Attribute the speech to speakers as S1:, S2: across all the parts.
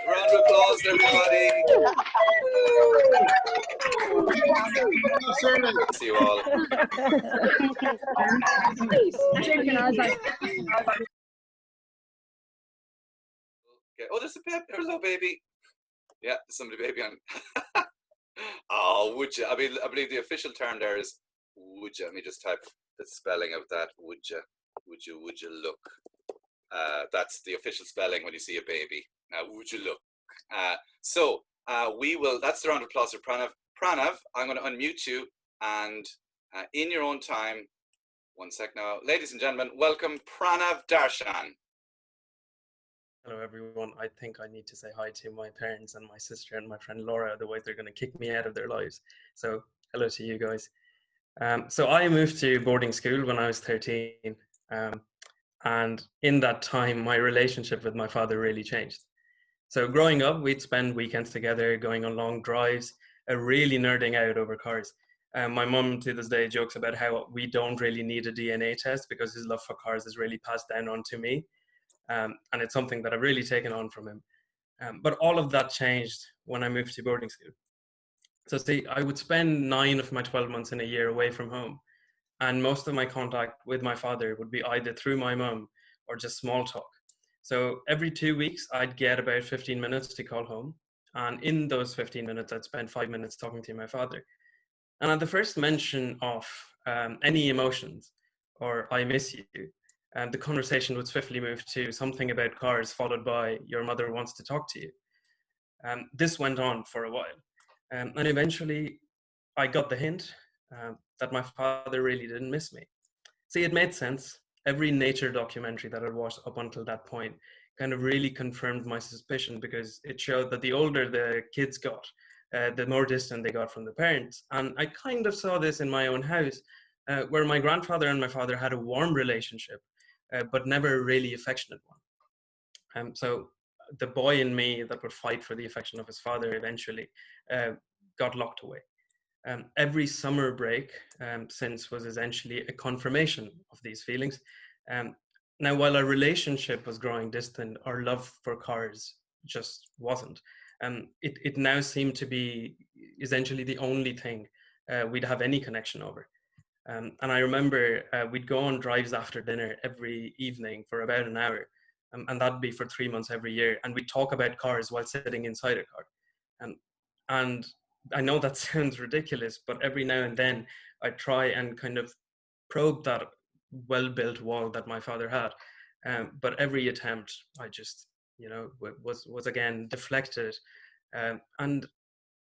S1: Round of applause, everybody. See you all. Okay. Oh, there's a baby. There's no baby. Yeah, there's somebody baby on. Oh, would you? I believe the official term there is would you. Let me just type the spelling of that. Would you? Would you? Would you look? That's the official spelling when you see a baby. Now, would you look? We will. That's the round of applause for Pranav. Pranav, I'm going to unmute you, and in your own time. One sec now, ladies and gentlemen, welcome Pranav Darshan.
S2: Hello everyone. I think I need to say hi to my parents and my sister and my friend Laura, otherwise they're going to kick me out of their lives. So hello to you guys. So I moved to boarding school when I was 13. And in that time, my relationship with my father really changed. So growing up, we'd spend weekends together, going on long drives, really nerding out over cars. My mum to this day jokes about how we don't really need a DNA test because his love for cars is really passed down onto me. And it's something that I've really taken on from him. But all of that changed when I moved to boarding school. So see, I would spend 9 of my 12 months in a year away from home. And most of my contact with my father would be either through my mum or just small talk. So every 2 weeks, I'd get about 15 minutes to call home. And in those 15 minutes, I'd spend 5 minutes talking to my father. And at the first mention of any emotions or I miss you, the conversation would swiftly move to something about cars, followed by your mother wants to talk to you. This went on for a while. And eventually, I got the hint that my father really didn't miss me. See, it made sense. Every nature documentary that I'd watched up until that point kind of really confirmed my suspicion because it showed that the older the kids got, the more distant they got from the parents. And I kind of saw this in my own house, where my grandfather and my father had a warm relationship, but never a really affectionate one. So the boy in me that would fight for the affection of his father eventually got locked away. Every summer break since was essentially a confirmation of these feelings. Now, while our relationship was growing distant, our love for cars just wasn't. It now seemed to be essentially the only thing we'd have any connection over. And I remember we'd go on drives after dinner every evening for about an hour. And that'd be for 3 months every year. And we'd talk about cars while sitting inside a car. And I know that sounds ridiculous, but every now and then I try and kind of probe that well-built wall that my father had. But every attempt, I just, was again deflected. And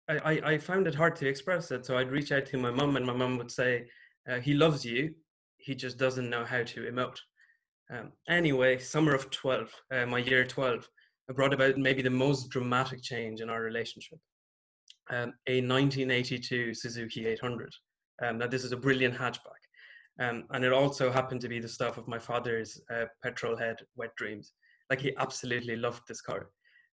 S2: I found it hard to express it. So I'd reach out to my mum and my mum would say, he loves you, he just doesn't know how to emote. Anyway, summer of 12, my year 12, brought about maybe the most dramatic change in our relationship. A 1982 Suzuki 800. Now this is a brilliant hatchback. And it also happened to be the stuff of my father's petrol head wet dreams. Like he absolutely loved this car.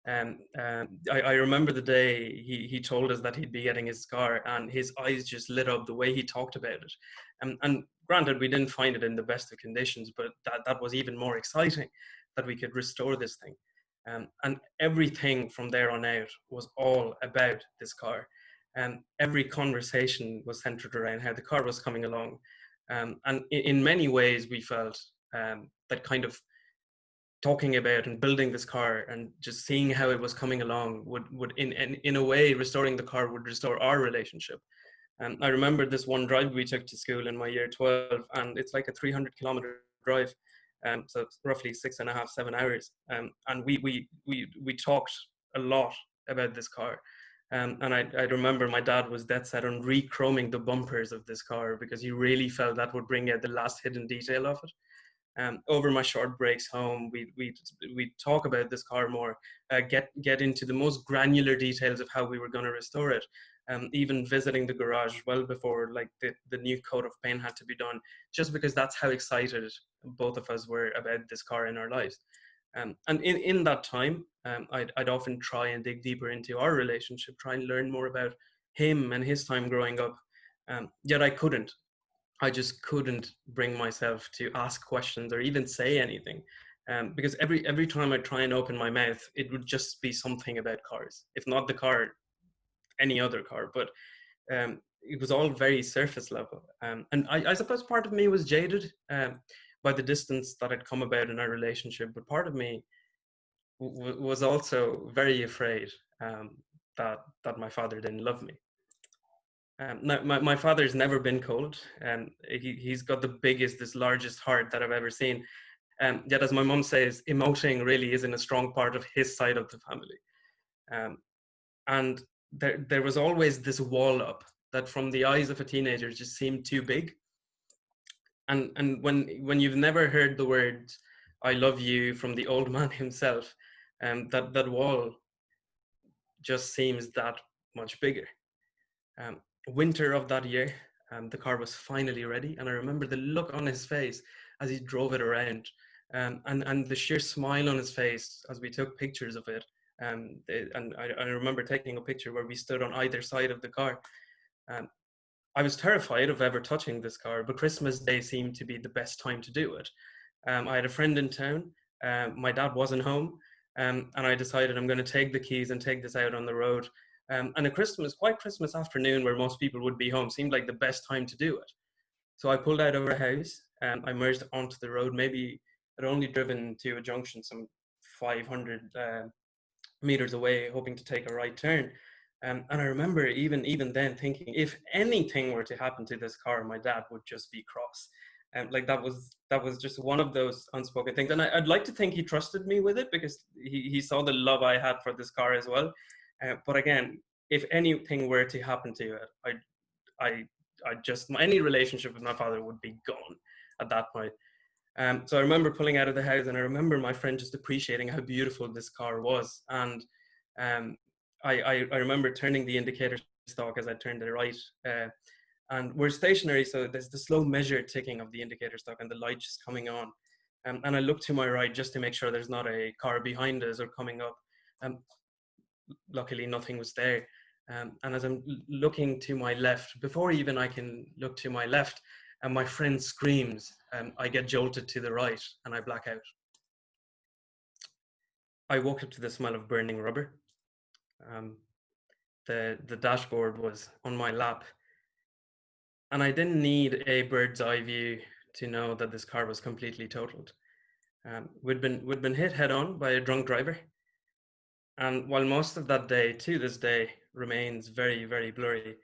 S2: I remember the day he told us that he'd be getting his car and his eyes just lit up the way he talked about it. And granted, we didn't find it in the best of conditions, but that was even more exciting that we could restore this thing. And everything from there on out was all about this car. Every conversation was centered around how the car was coming along. And in many ways, we felt that kind of talking about and building this car and just seeing how it was coming along would in a way, restoring the car would restore our relationship. I remember this one drive we took to school in my year 12, and it's like a 300-kilometer drive. So it's roughly 6.5, 7 hours. And we talked a lot about this car. And I remember my dad was dead set on re-chroming the bumpers of this car because he really felt that would bring out the last hidden detail of it. Over my short breaks home, we talk about this car more, get into the most granular details of how we were going to restore it. Even visiting the garage well before like the new coat of paint had to be done, just because that's how excited both of us were about this car in our lives. And in that time, I'd often try and dig deeper into our relationship, try and learn more about him and his time growing up. Yet I couldn't. I just couldn't bring myself to ask questions or even say anything. because every time I try and open my mouth, it would just be something about cars. If not the car, any other car. But it was all very surface level. And I suppose part of me was jaded by the distance that had come about in our relationship. But part of me was also very afraid that my father didn't love me. Now, my father's never been cold, and he's got the biggest, this largest heart that I've ever seen. Yet, as my mum says, emoting really isn't a strong part of his side of the family. And there was always this wall up that, from the eyes of a teenager, just seemed too big. And when you've never heard the words "I love you" from the old man himself, that wall just seems that much bigger. Winter of that year, the car was finally ready, and I remember the look on his face as he drove it around, and the sheer smile on his face as we took pictures of it. And I remember taking a picture where we stood on either side of the car. I was terrified of ever touching this car, but Christmas Day seemed to be the best time to do it. I had a friend in town. My dad wasn't home, and I decided I'm going to take the keys and take this out on the road. And a Christmas afternoon where most people would be home seemed like the best time to do it. So I pulled out of our house and I merged onto the road. Maybe I'd only driven to a junction some 500 meters away, hoping to take a right turn. And I remember even then thinking, if anything were to happen to this car, my dad would just be cross. And like that was just one of those unspoken things. And I'd like to think he trusted me with it, because he saw the love I had for this car as well. But again, if anything were to happen to it, I just, any relationship with my father would be gone at that point. So I remember pulling out of the house, and I remember my friend just appreciating how beautiful this car was. And I remember turning the indicator stalk as I turned it right. And we're stationary, so there's the slow measured ticking of the indicator stalk and the light just coming on. And I looked to my right just to make sure there's not a car behind us or coming up. Luckily, nothing was there. And as I'm looking to my left, before even I can look to my left, and my friend screams, I get jolted to the right and I black out. I woke up to the smell of burning rubber. The dashboard was on my lap, and I didn't need a bird's eye view to know that this car was completely totaled. We'd been hit head on by a drunk driver. And while most of that day, to this day, remains very, very blurry,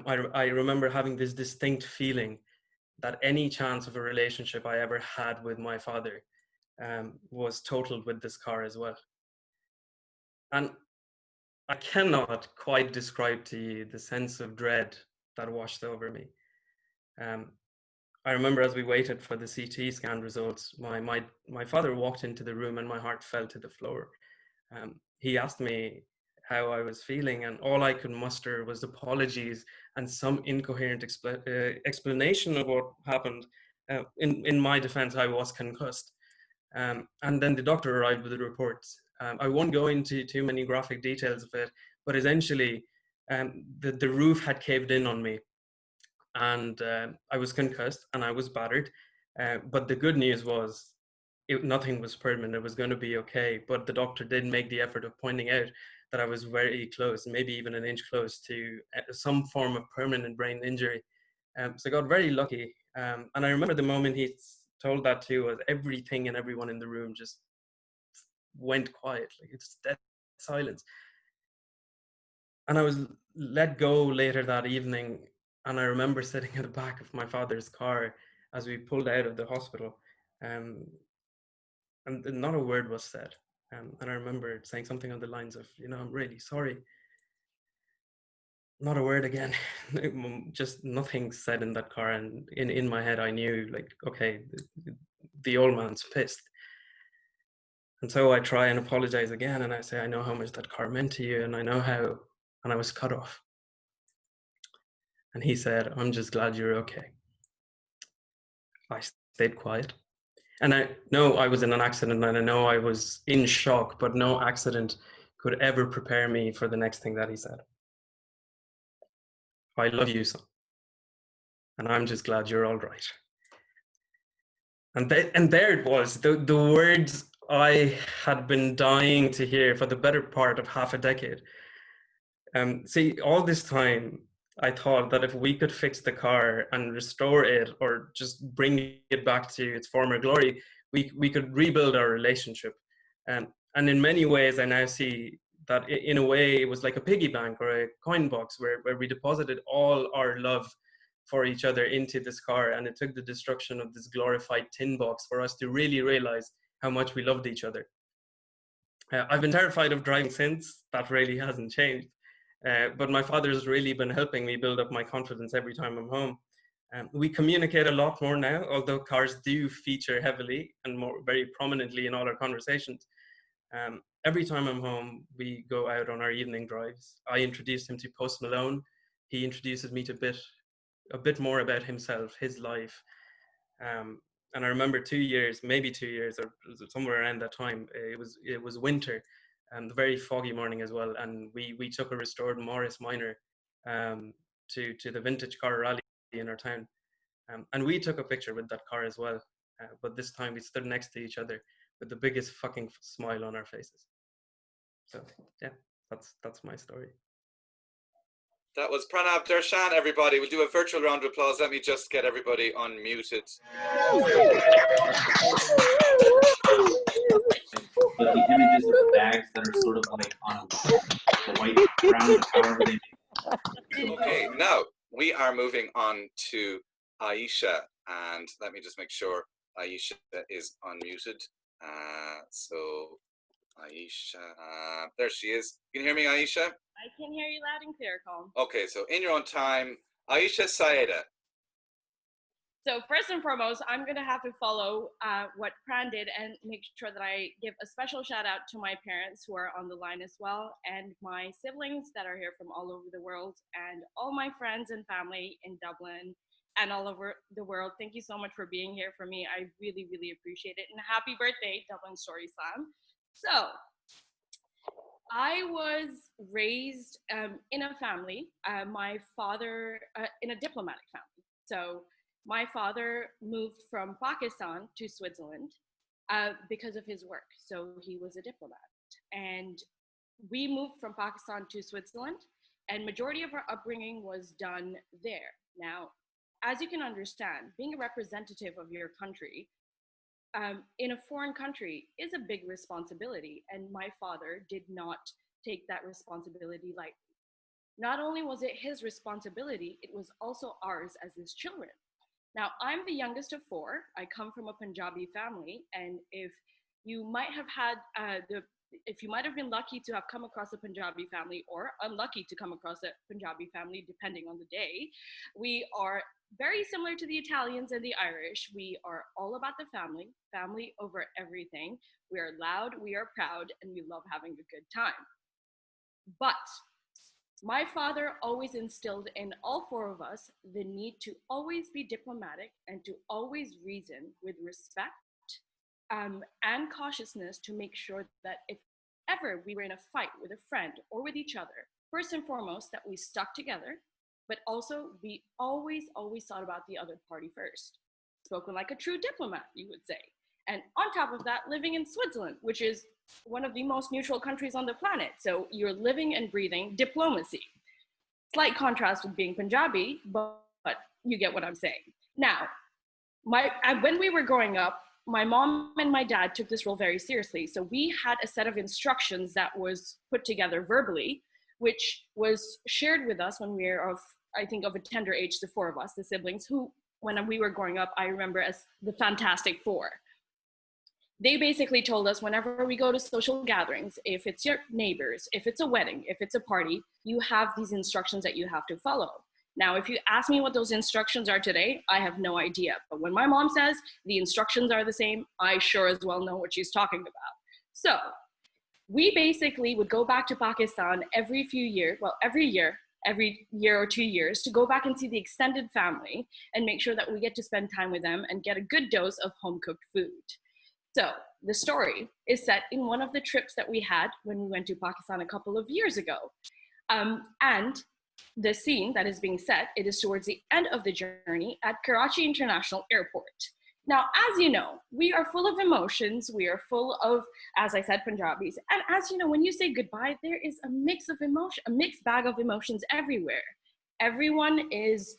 S2: I remember having this distinct feeling that any chance of a relationship I ever had with my father was totaled with this car as well. And I cannot quite describe to you the sense of dread that washed over me. I remember as we waited for the CT scan results, my father walked into the room and my heart fell to the floor. He asked me how I was feeling, and all I could muster was apologies and some incoherent explanation of what happened. In my defense, I was concussed. And then the doctor arrived with the reports. I won't go into too many graphic details of it, but essentially the roof had caved in on me, and I was concussed and I was battered. But the good news was nothing was permanent. It was going to be okay. But the doctor did make the effort of pointing out that I was very close, maybe even an inch close to some form of permanent brain injury. So I got very lucky. And I remember the moment he told that to us, everything and everyone in the room just went quiet. Like, it's dead silence. And I was let go later that evening. And I remember sitting in the back of my father's car as we pulled out of the hospital. And not a word was said. And I remember saying something on the lines of, I'm really sorry. Not a word again. Just nothing said in that car. And in my head, I knew, like, okay, the old man's pissed. And so I try and apologize again. And I say, I know how much that car meant to you. And I know how, and I was cut off. And he said, I'm just glad you're okay. I stayed quiet. And I know I was in an accident, and I know I was in shock, but no accident could ever prepare me for the next thing that he said. I love you, son. And I'm just glad you're all right. And there it was, the words I had been dying to hear for the better part of half a decade. See, all this time, I thought that if we could fix the car and restore it, or just bring it back to its former glory, we could rebuild our relationship. And in many ways, I now see that in a way, it was like a piggy bank or a coin box where we deposited all our love for each other into this car. And it took the destruction of this glorified tin box for us to really realize how much we loved each other. I've been terrified of driving since. That really hasn't changed. But my father's really been helping me build up my confidence every time I'm home. We communicate a lot more now, although cars do feature heavily and more very prominently in all our conversations. Every time I'm home, we go out on our evening drives. I introduce him to Post Malone. He introduces me to a bit more about himself, his life. And I remember 2 years, maybe 2 years, or somewhere around that time, it was winter, and the very foggy morning as well. And we took a restored Morris Minor to the vintage car rally in our town, and we took a picture with that car as well. But this time we stood next to each other with the biggest fucking smile on our faces. So yeah, that's my story.
S1: That was Pranav Darshan, everybody. We'll do a virtual round of applause. Let me just get everybody unmuted.
S3: But the images of the bags that are sort of like on the white ground, however they make.
S1: Okay, now we are moving on to Ayesha. And let me just make sure Ayesha is unmuted. So Ayesha, there she is. Can you hear me, Ayesha?
S4: I can hear you loud and clear, Colm.
S1: Okay, so in your own time, Ayesha Syedda.
S4: So first and foremost, I'm going to have to follow what Pran did and make sure that I give a special shout out to my parents who are on the line as well, and my siblings that are here from all over the world, and all my friends and family in Dublin and all over the world. Thank you so much for being here for me. I really, really appreciate it. And happy birthday, Dublin Story Slam. So I was raised in a family, my father, in a diplomatic family. So my father moved from Pakistan to Switzerland because of his work. So he was a diplomat. And we moved from Pakistan to Switzerland, and majority of our upbringing was done there. Now, as you can understand, being a representative of your country in a foreign country is a big responsibility, and my father did not take that responsibility lightly. Not only was it his responsibility, it was also ours as his children. Now, I'm the youngest of four. I come from a Punjabi family, and if you might have been lucky to have come across a Punjabi family, or unlucky to come across a Punjabi family, depending on the day, we are very similar to the Italians and the Irish. We are all about the family, family over everything. We are loud, we are proud, and we love having a good time. But my father always instilled in all four of us the need to always be diplomatic and to always reason with respect and cautiousness, to make sure that if ever we were in a fight with a friend or with each other, first and foremost, that we stuck together, but also we always thought about the other party first. Spoken like a true diplomat, you would say. And on top of that, living in Switzerland, which is one of the most neutral countries on the planet. So you're living and breathing diplomacy. Slight contrast with being Punjabi, but you get what I'm saying. Now, when we were growing up, my mom and my dad took this role very seriously. So we had a set of instructions that was put together verbally, which was shared with us when we were of a tender age, the four of us, the siblings, who, when we were growing up, I remember as the Fantastic Four. They basically told us, whenever we go to social gatherings, if it's your neighbors, if it's a wedding, if it's a party, you have these instructions that you have to follow. Now, if you ask me what those instructions are today, I have no idea. But when my mom says the instructions are the same, I sure as well know what she's talking about. So we basically would go back to Pakistan every year or 2 years, to go back and see the extended family and make sure that we get to spend time with them and get a good dose of home-cooked food. So the story is set in one of the trips that we had when we went to Pakistan a couple of years ago. And the scene that is being set, it is towards the end of the journey at Karachi International Airport. Now, as you know, we are full of emotions. We are full of, as I said, Punjabis. And as you know, when you say goodbye, there is a mix of emotion, a mixed bag of emotions everywhere. Everyone is,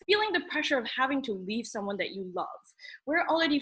S4: feeling the pressure of having to leave someone that you love. We're already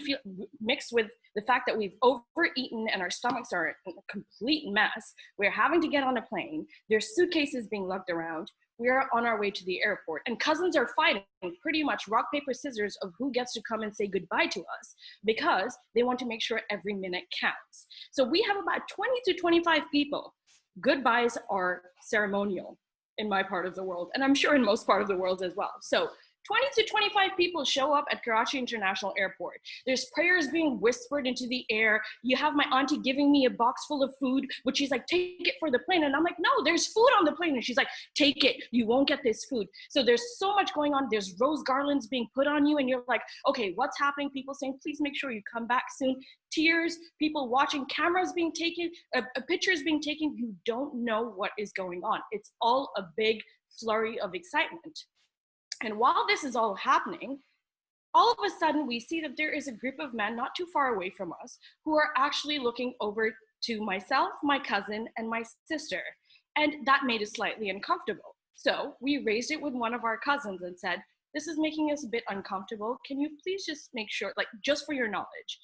S4: mixed with the fact that we've overeaten and our stomachs are a complete mess. We're having to get on a plane. There's suitcases being lugged around. We're on our way to the airport, and cousins are fighting pretty much rock, paper, scissors of who gets to come and say goodbye to us because they want to make sure every minute counts. So we have about 20 to 25 people. Goodbyes are ceremonial in my part of the world, and I'm sure in most part of the world as well. So 20 to 25 people show up at Karachi International Airport. There's prayers being whispered into the air. You have my auntie giving me a box full of food, but she's like, take it for the plane. And I'm like, no, there's food on the plane. And she's like, take it, you won't get this food. So there's so much going on. There's rose garlands being put on you and you're like, okay, what's happening? People saying, please make sure you come back soon. Tears, people watching, cameras being taken, pictures being taken. You don't know what is going on. It's all a big flurry of excitement. And while this is all happening, all of a sudden we see that there is a group of men not too far away from us who are actually looking over to myself, my cousin, and my sister. And that made us slightly uncomfortable. So we raised it with one of our cousins and said, this is making us a bit uncomfortable. Can you please just make sure, like, just for your knowledge,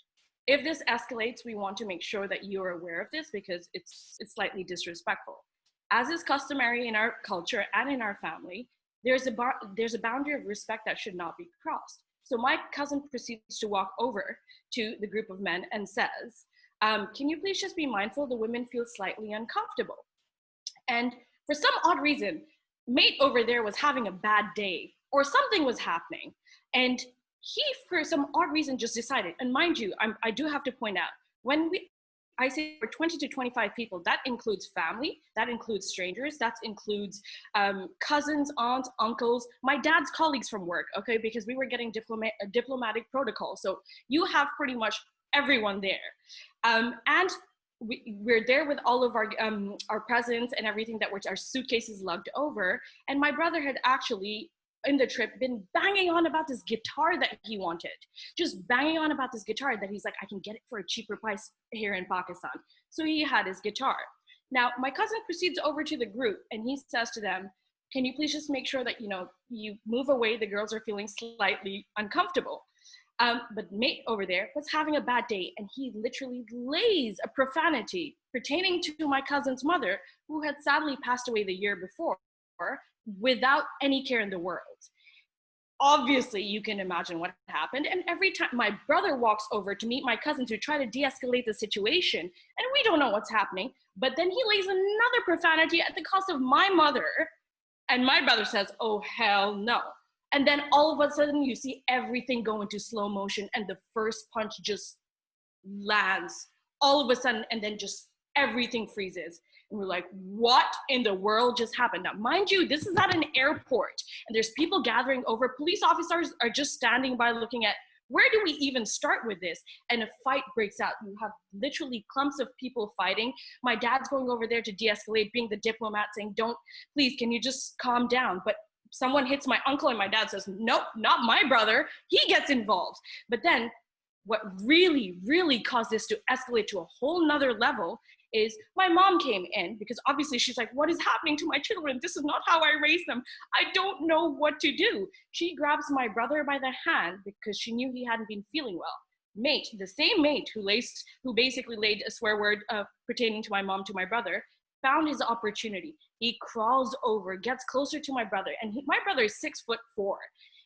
S4: if this escalates, we want to make sure that you're aware of this because it's slightly disrespectful. As is customary in our culture and in our family, there's a boundary of respect that should not be crossed. So my cousin proceeds to walk over to the group of men and says, can you please just be mindful the women feel slightly uncomfortable? And for some odd reason, mate over there was having a bad day or something was happening. And he, for some odd reason, just decided, and mind you, I do have to point out, when I say for 20 to 25 people, that includes family, that includes strangers, that includes cousins, aunts, uncles, my dad's colleagues from work, okay, because we were getting diplomatic protocol. So you have pretty much everyone there. And we're there with all of our presents and everything that were our suitcases lugged over. And my brother had actually, in the trip, been banging on about this guitar that he wanted. Just banging on about this guitar that he's like, I can get it for a cheaper price here in Pakistan. So he had his guitar. Now, my cousin proceeds over to the group and he says to them, can you please just make sure that, you move away, the girls are feeling slightly uncomfortable. But mate over there was having a bad day and he literally lays a profanity pertaining to my cousin's mother, who had sadly passed away the year before, without any care in the world. Obviously, you can imagine what happened. And every time my brother walks over to meet my cousin to try to de-escalate the situation, and we don't know what's happening, but then he lays another profanity at the cost of my mother, and my brother says, oh, hell no. And then all of a sudden, you see everything go into slow motion, and the first punch just lands all of a sudden, and then just everything freezes. And we're like, what in the world just happened? Now, mind you, this is at an airport and there's people gathering over. Police officers are just standing by looking at, where do we even start with this? And a fight breaks out. You have literally clumps of people fighting. My dad's going over there to de-escalate, being the diplomat, saying, please, can you just calm down? But someone hits my uncle and my dad says, nope, not my brother. He gets involved. But then what really, really caused this to escalate to a whole nother level is my mom came in, because obviously she's like, what is happening to my children? This is not how I raised them. I don't know what to do. She grabs my brother by the hand because she knew he hadn't been feeling well. Mate, the same mate who basically laid a swear word pertaining to my mom to my brother, found his opportunity. He crawls over, gets closer to my brother, and my brother is 6'4",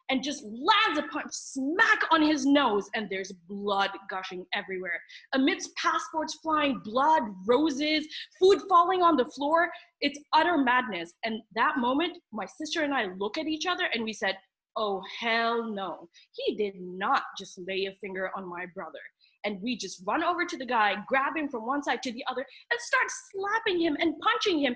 S4: and just lands a punch smack on his nose, and there's blood gushing everywhere. Amidst passports flying, blood, roses, food falling on the floor, it's utter madness. And that moment, my sister and I look at each other and we said, oh, hell no. He did not just lay a finger on my brother. And we just run over to the guy, grab him from one side to the other, and start slapping him and punching him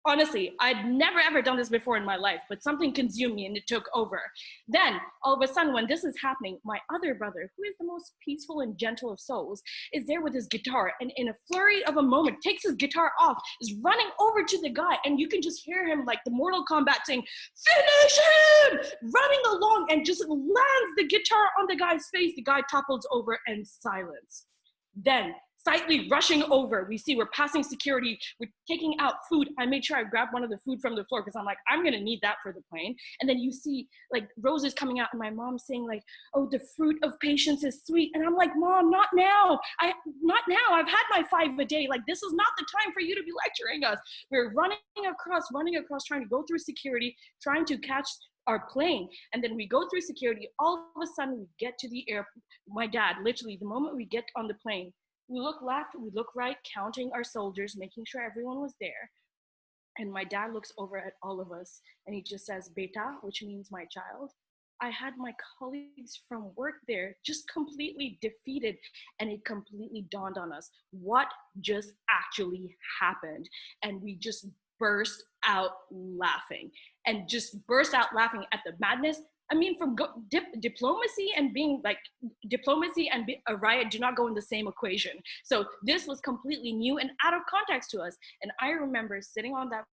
S4: Honestly, I'd never ever done this before in my life, but something consumed me and it took over. Then, all of a sudden, when this is happening, my other brother, who is the most peaceful and gentle of souls, is there with his guitar, and in a flurry of a moment, takes his guitar off, is running over to the guy, and you can just hear him like the Mortal Kombat saying, "Finish him!" running along and just lands the guitar on the guy's face. The guy topples over and silence. Then, slightly rushing over, we see we're passing security, we're taking out food. I made sure I grabbed one of the food from the floor because I'm like, I'm gonna need that for the plane. And then you see like roses coming out and my mom saying like, oh, the fruit of patience is sweet. And I'm like, Mom, not now. Not now. I've had my 5 a day. Like, this is not the time for you to be lecturing us. We're running across, trying to go through security, trying to catch our plane. And then we go through security. All of a sudden we get to the airport. My dad, literally the moment we get on the plane, we look left, we look right, counting our soldiers, making sure everyone was there. And my dad looks over at all of us and he just says, "Beta," which means my child. I had my colleagues from work there just completely defeated, and it completely dawned on us what just actually happened. And we just burst out laughing at the madness. I mean, from diplomacy and being like, diplomacy and a riot do not go in the same equation. So this was completely new and out of context to us. And I remember sitting on that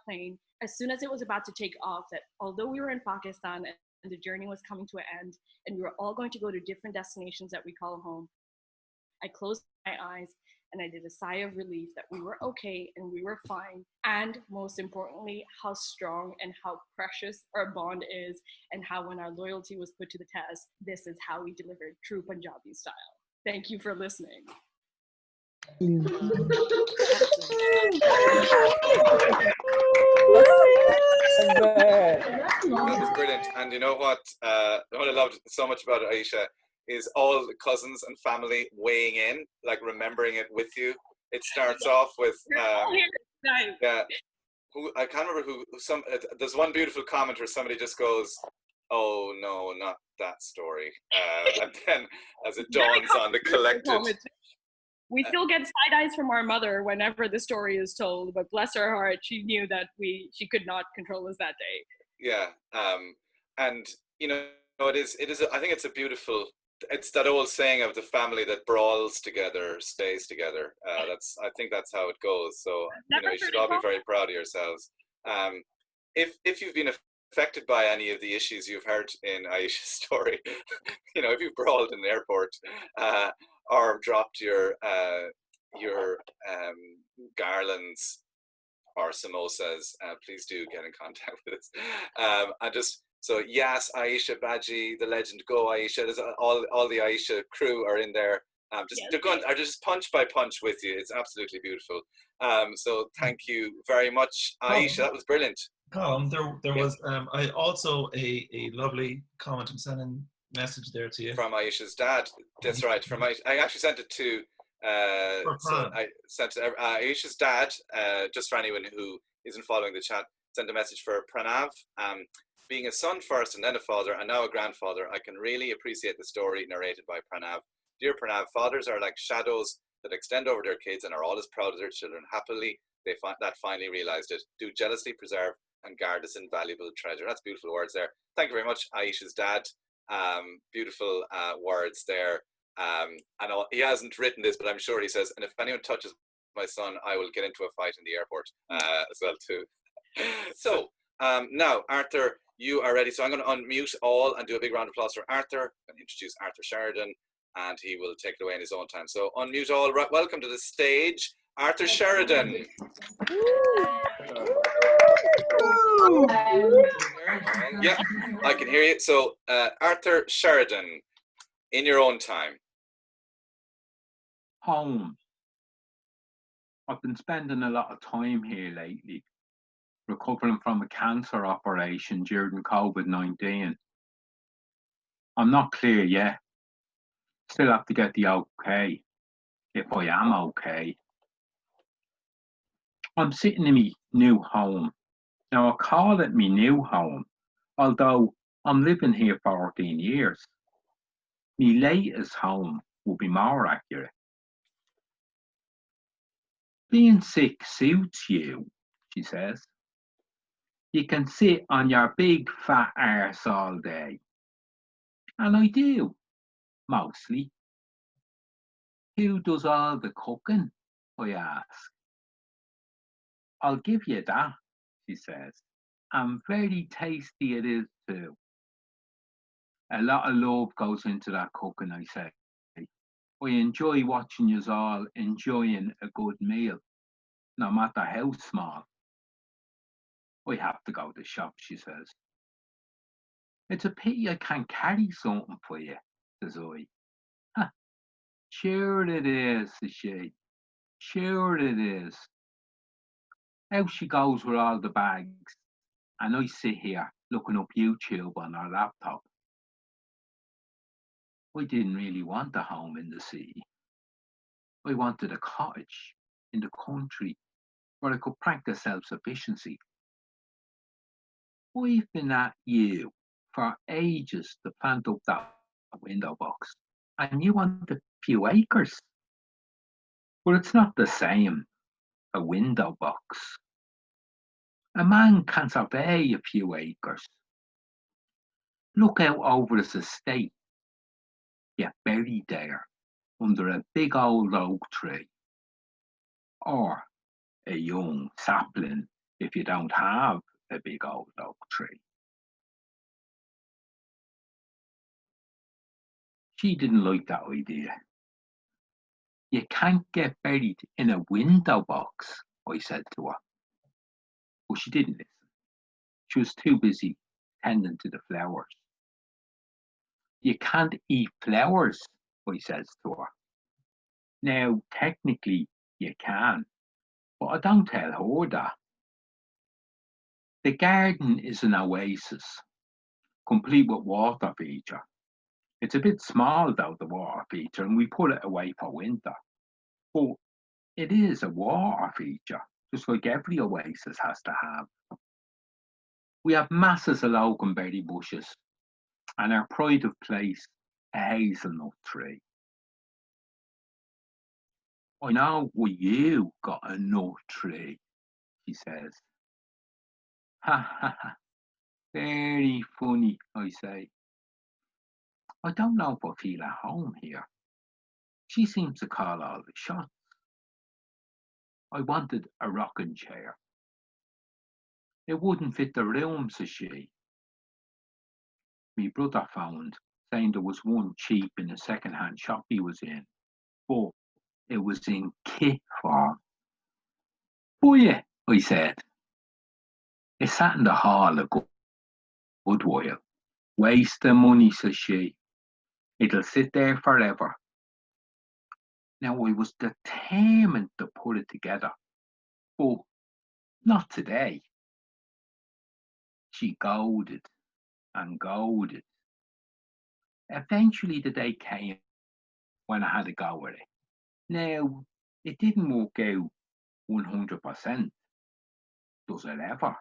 S4: plane as soon as it was about to take off, that although we were in Pakistan and the journey was coming to an end and we were all going to go to different destinations that we call home, I closed my eyes and I did a sigh of relief that we were okay and we were fine. And most importantly, how strong and how precious our bond is, and how when our loyalty was put to the test, this is how we delivered true Punjabi style. Thank you for listening.
S1: That was brilliant. And you know what I loved so much about it, Ayesha, is all the cousins and family weighing in, like remembering it with you. It starts off with who I can't remember who there's one beautiful comment where somebody just goes, "Oh no, not that story," and then as it dawns on the collected,
S4: we still get side eyes from our mother whenever the story is told, but bless her heart, she knew that she could not control us that day.
S1: Yeah, and you know, it is. I think it's a beautiful. It's that old saying of the family that brawls together stays together. I think that's how it goes. So you should all be very proud of yourselves. If you've been affected by any of the issues you've heard in Ayesha's story, if you've brawled in the airport or dropped your garlands or samosas, please do get in contact with us. So yes, Ayesha Baji, the legend, go Ayesha. There's all the Ayesha crew are in there. They're just punch by punch with you. It's absolutely beautiful. So thank you very much, Ayesha. That was brilliant.
S5: Colm, there was I also a lovely comment. I'm sending a message there to you
S1: from Ayesha's dad. That's right. I actually sent it to. So I sent to Ayesha's dad. Just for anyone who isn't following the chat, sent a message for Pranav. Being a son first and then a father and now a grandfather, I can really appreciate the story narrated by Pranav. Dear Pranav, fathers are like shadows that extend over their kids and are always proud of their children. Happily, they finally realized it. Do jealously preserve and guard this invaluable treasure. That's beautiful words there. Thank you very much, Ayesha's dad. Beautiful words there. And he hasn't written this, but I'm sure he says, and if anyone touches my son, I will get into a fight in the airport as well too. So now, Arthur, you are ready. So I'm going to unmute all and do a big round of applause for Arthur and introduce Arthur Sheridan, and he will take it away in his own time. So unmute all. Welcome to the stage, Arthur Sheridan. Yeah, I can hear you. So Arthur Sheridan, in your own time.
S6: Home. I've been spending a lot of time here lately, recovering from a cancer operation during COVID-19. I'm not clear yet. Still have to get the okay, if I am okay. I'm sitting in my new home. Now I call it my new home, although I'm living here 14 years. My latest home would be more accurate. Being sick suits you, she says. You can sit on your big fat arse all day. And I do, mostly. Who does all the cooking? I ask. I'll give you that, she says. And very tasty it is too. A lot of love goes into that cooking, I say. I enjoy watching yous all enjoying a good meal, no matter how small. I have to go to the shop, she says. It's a pity I can't carry something for you, says I. Ha, sure it is, says she. Sure it is. Out she goes with all the bags, and I sit here looking up YouTube on our laptop. I didn't really want a home in the city. I wanted a cottage in the country where I could practice self-sufficiency. I've been at you for ages to plant up that window box, and you want a few acres. But it's not the same, a window box. A man can survey a few acres. Look out over his estate. Get buried there under a big old oak tree, or a young sapling if you don't have a big old oak tree. She didn't like that idea. You can't get buried in a window box, I said to her. But she didn't listen. She was too busy tending to the flowers. You can't eat flowers, I says to her. Now, technically, you can, but I don't tell her that. The garden is an oasis, complete with water feature. It's a bit small though, the water feature, and we put it away for winter. But it is a water feature, just like every oasis has to have. We have masses of loganberry bushes, and our pride of place, a hazelnut tree. I know well, you got a nut tree, she says. Ha ha ha, very funny, I say. I don't know if I feel at home here. She seems to call all the shots. I wanted a rocking chair. It wouldn't fit the room, says she. Me brother phoned, saying there was one cheap in a second-hand shop he was in, but it was in kit form. Oh yeah, I said. It sat in the hall a good while. Waste of money, says she. It'll sit there forever. Now I was determined to put it together, but not today. She goaded and goaded. Eventually the day came when I had to go with it. Now, it didn't work out 100%, does it ever?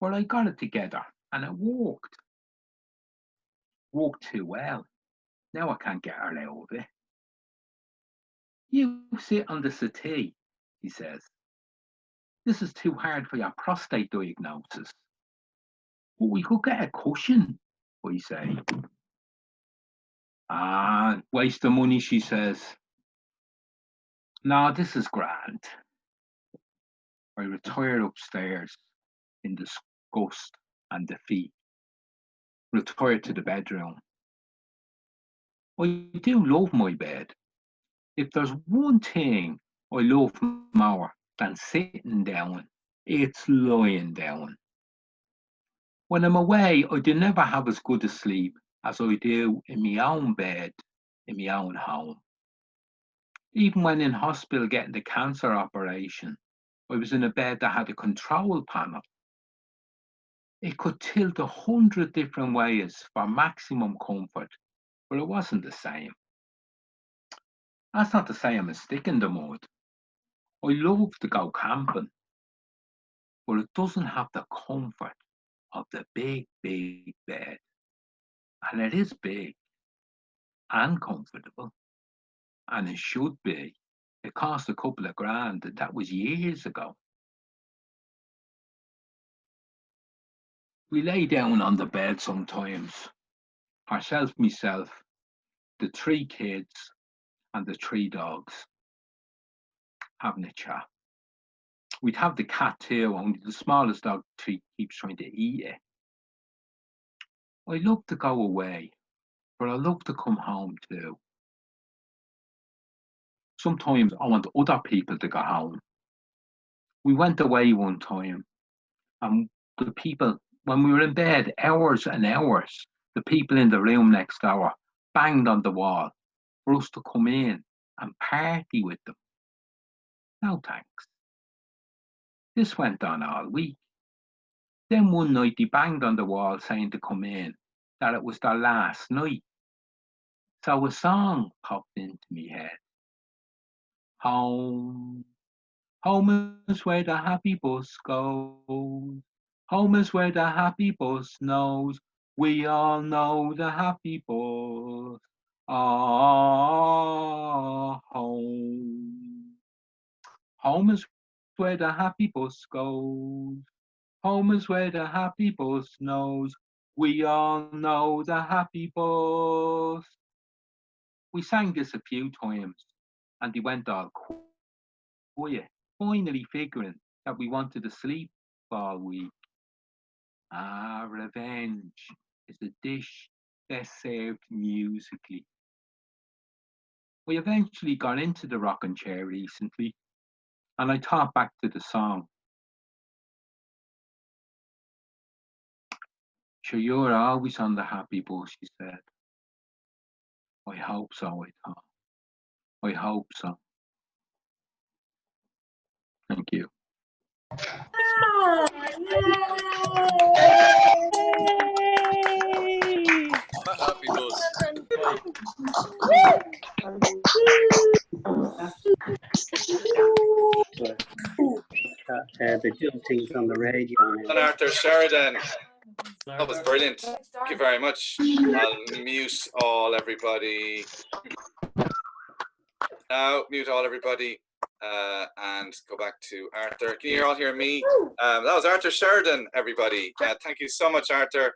S6: But I got it together and it worked. Worked too well. Now I can't get her out of it. You sit on the settee, he says. This is too hard for your prostate diagnosis. But we could get a cushion, I say. Ah, waste of money, she says. No, this is grand. I retire upstairs in disgust and defeat. Retire to the bedroom. I do love my bed. If there's one thing I love more than sitting down, it's lying down. When I'm away, I do never have as good a sleep as I do in my own bed, in my own home. Even when in hospital getting the cancer operation, I was in a bed that had a control panel. It could tilt 100 different ways for maximum comfort, but it wasn't the same. That's not to say I'm a stick in the mud. I love to go camping, but it doesn't have the comfort of the big, big bed. And it is big and comfortable, and it should be. It cost a couple of grand, and that was years ago. We lay down on the bed sometimes, herself, myself, the 3 kids, and the 3 dogs, having a chat. We'd have the cat too, only the smallest dog keeps trying to eat it. I love to go away, but I love to come home too. Sometimes I want other people to go home. We went away one time, and the people, when we were in bed, hours and hours, the people in the room next door banged on the wall for us to come in and party with them. No thanks. This went on all week. Then one night they banged on the wall saying to come in, that it was their last night. So a song popped into my head. Home, home is where the happy bus goes. Home is where the happy bus knows. We all know the happy bus. Ah, home. Home is where the happy bus goes. Home is where the happy bus knows. We all know the happy bus. We sang this a few times, and they went all quiet, finally figuring that we wanted to sleep all week. Ah, revenge is a dish best served musically. We eventually got into the rocking chair recently, and I thought back to the song. Sure, you're always on the happy bus, she said. I hope so, I thought. I hope so. Thank you.
S1: Happy bus.
S7: The jiltings on the radio.
S1: And Arthur Sheridan. That was brilliant. Thank you very much. I'll mute all everybody. Now, mute all everybody and go back to Arthur. Can you all hear me? That was Arthur Sheridan, everybody. Thank you so much, Arthur.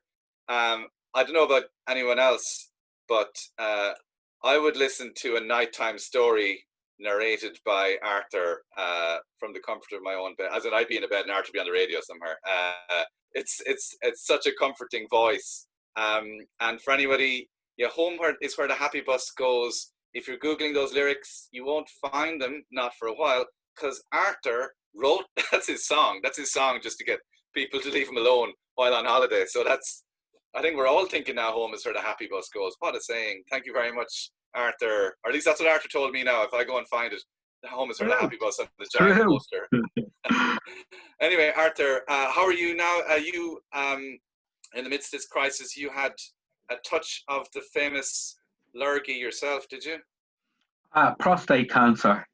S1: I don't know about anyone else, but I would listen to a nighttime story narrated by Arthur from the comfort of my own bed. As in, I'd be in a bed and Arthur would be on the radio somewhere. It's such a comforting voice. And for anybody, yeah, home is where the happy bus goes. If you're Googling those lyrics, you won't find them, not for a while, because Arthur wrote, that's his song just to get people to leave him alone while on holiday. So I think we're all thinking now home is where the happy bus goes. What a saying. Thank you very much, Arthur. Or at least that's what Arthur told me now. If I go and find it, the home is where the happy bus on the giant poster. Anyway, Arthur, how are you now? You, in the midst of this crisis, you had a touch of the famous lurgy yourself, did you?
S6: Prostate cancer.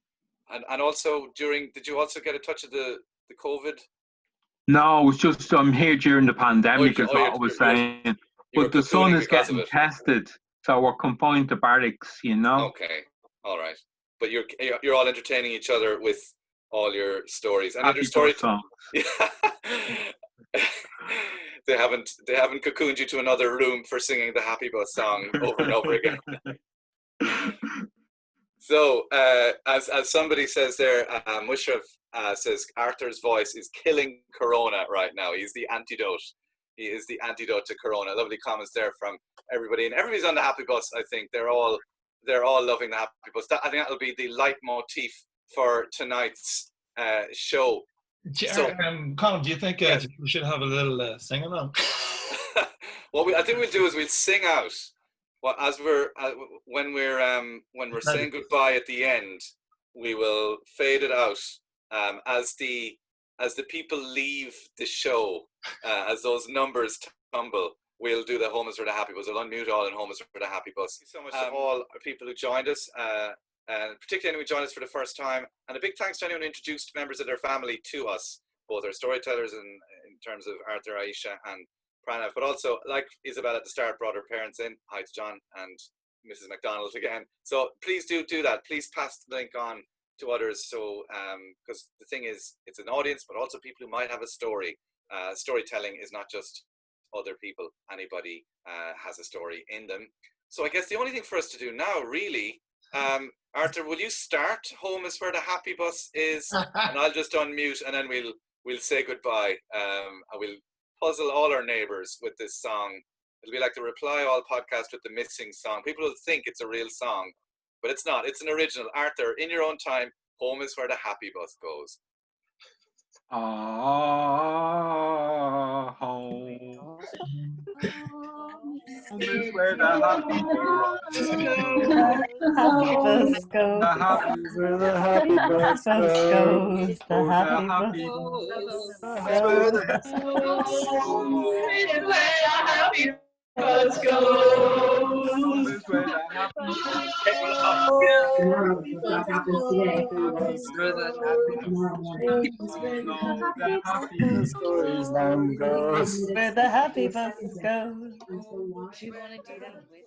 S1: And also did you also get a touch of the COVID?
S6: No, it was just I'm here during the pandemic is what I was saying. But the son is getting tested, so we're confined to barracks, you know.
S1: Okay, all right. But you're all entertaining each other with all your stories. And your story
S6: songs.
S1: They haven't cocooned you to another room for singing the Happy Bus song over and over again. So, as somebody says there, Mushraf says Arthur's voice is killing Corona right now. He's the antidote. He is the antidote to Corona. Lovely comments there from everybody, and everybody's on the Happy Bus. I think they're all loving the Happy Bus. I think that'll be the leitmotif for tonight's show.
S5: Colm, do you think we should have a little sing along?
S1: What I think we'll do is we'll sing out. Well, as when we're saying goodbye at the end, we will fade it out as the people leave the show, as those numbers tumble. We'll do the Home is for the Happy Bus. We'll unmute all and Home is for the Happy Bus. Thank you so much to all our people who joined us, and particularly anyone who joined us for the first time. And a big thanks to anyone who introduced members of their family to us, both our storytellers in terms of Arthur, Ayesha, and Pranav, but also, like Isabel at the start, brought her parents in. Hi to John and Mrs. McDonald again. So please do that. Please pass the link on to others. So, because the thing is, it's an audience, but also people who might have a story. Storytelling is not just other people, anybody has a story in them. So I guess the only thing for us to do now, really, Arthur, will you start Home is Where the Happy Bus Is? And I'll just unmute, and then we'll say goodbye. And we'll puzzle all our neighbours with this song. It'll be like the Reply All podcast with the missing song. People will think it's a real song, but it's not. It's an original. Arthur, in your own time, Home is Where the Happy Bus Goes.
S6: Ah, home. Home is where the happy bus goes. The happy
S8: Where the happy bus goes.
S6: The happy bus
S8: Where the happy bus goes.
S9: Do you want to do that with